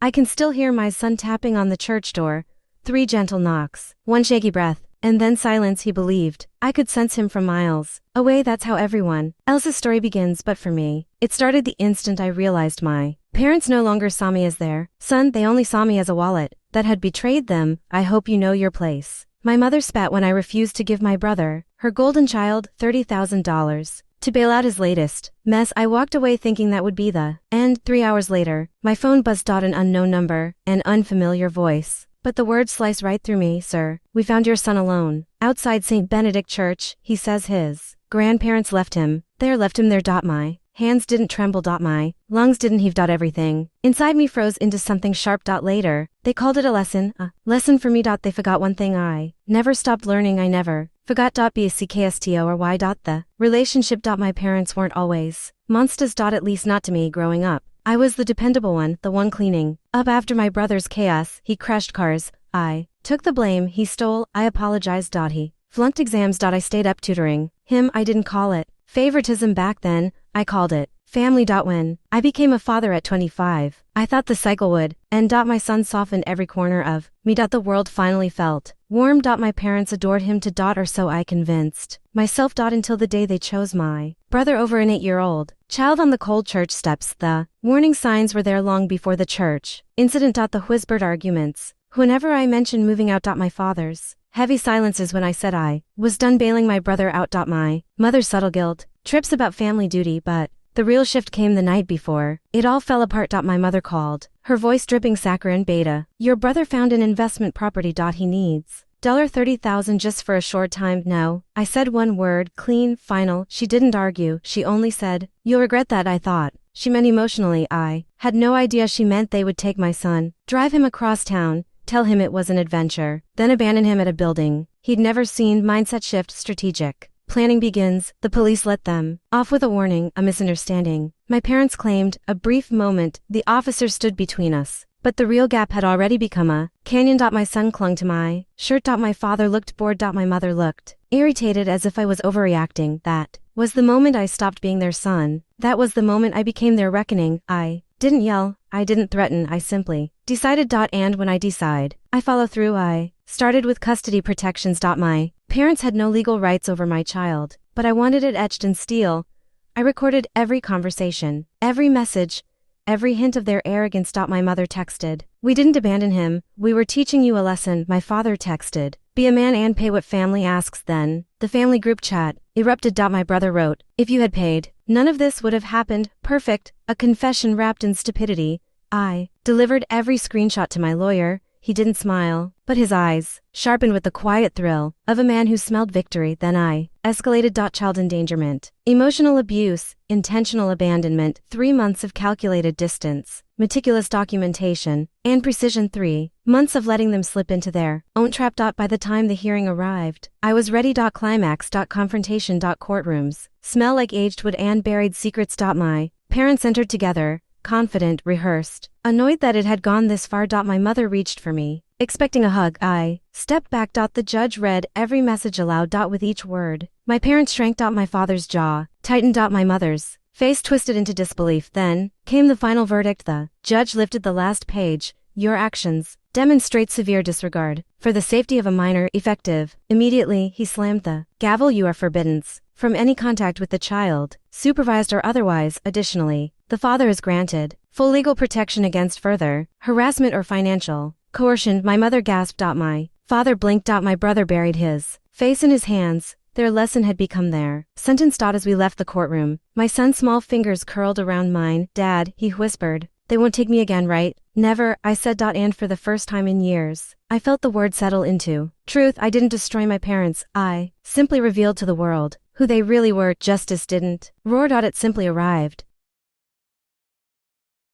I can still hear my son tapping on the church door. 3 gentle knocks, 1 shaky breath, and then silence. He believed. I could sense him from miles away. That's how everyone else's story begins, but for me, it started the instant I realized my parents no longer saw me as their son. They only saw me as a wallet that had betrayed them. I hope you know your place. My mother spat when I refused to give my brother, her golden child, $30,000 to bail out his latest mess. I walked away thinking that would be the end. 3 hours later, my phone buzzed. An unknown number, an unfamiliar voice. But the words sliced right through me. Sir, we found your son alone outside St. Benedict Church. He says his grandparents left him there. My hands didn't tremble. My lungs didn't heave. Everything inside me froze into something sharp. Later, they called it a lesson for me. They forgot one thing I never stopped learning. I never forgot. BACKSTO or Y. The relationship. My parents weren't always monsters. At least not to me growing up. I was the dependable one, the one cleaning up after my brother's chaos. He crashed cars. I took the blame. He stole. I apologized. He flunked exams. I stayed up tutoring him. I didn't call it favoritism back then. I called it family. When I became a father at 25, I thought the cycle would end. My son softened every corner of me. The world finally felt warm. My parents adored him or so I convinced myself. Until the day they chose my brother over an 8-year-old child on the cold church steps. The warning signs were there long before the church incident. The whispered arguments whenever I mentioned moving out. My father's heavy silences when I said I was done bailing my brother out. My mother's subtle guilt trips about family duty, but the real shift came the night before it all fell apart. My mother called, her voice dripping saccharine beta. Your brother found an investment property. He needs $30,000 just for a short time. No, I said one word, clean, final. She didn't argue. She only said, you'll regret that. I thought she meant emotionally. I had no idea she meant they would take my son, drive him across town, tell him it was an adventure, then abandon him at a building he'd never seen. Mindset shift. Strategic planning begins. The police let them off with a warning, a misunderstanding. My parents claimed, a brief moment. The officer stood between us, but the real gap had already become a canyon. My son clung to my shirt. My father looked bored. My mother looked irritated, as if I was overreacting. That was the moment I stopped being their son. That was the moment I became their reckoning. I didn't yell. I didn't threaten. I simply decided. And when I decide, I follow through. I started with custody protections. My parents had no legal rights over my child, but I wanted it etched in steel. I recorded every conversation, every message, every hint of their arrogance. My mother texted, we didn't abandon him, we were teaching you a lesson. My father texted, be a man and pay what family asks. Then the family group chat erupted. My brother wrote, if you had paid, none of this would have happened. Perfect, a confession wrapped in stupidity. I delivered every screenshot to my lawyer. He didn't smile, but his eyes sharpened with the quiet thrill of a man who smelled victory. Then I escalated. Child endangerment, emotional abuse, intentional abandonment, 3 months of calculated distance, meticulous documentation, and precision. 3 months of letting them slip into their own trap. By the time the hearing arrived, I was ready. Climax. Confrontation. Courtrooms smell like aged wood and buried secrets. My parents entered together, confident, rehearsed, annoyed that it had gone this far. My mother reached for me, expecting a hug. I stepped back. The judge read every message aloud. With each word, my parents shrank. My father's jaw tightened. My mother's face twisted into disbelief. Then came the final verdict. The judge lifted the last page. Your actions demonstrate severe disregard for the safety of a minor. Effective immediately. He slammed the gavel. You are forbidden from any contact with the child, supervised or otherwise. Additionally, the father is granted full legal protection against further harassment or financial coercion. My mother gasped. My father blinked. My brother buried his face in his hands. Their lesson had become their sentence. As we left the courtroom, my son's small fingers curled around mine. Dad, he whispered, they won't take me again, right? Never, I said. And for the first time in years, I felt the word settle into truth. I didn't destroy my parents. I simply revealed to the world who they really were. Justice didn't roar. It simply arrived.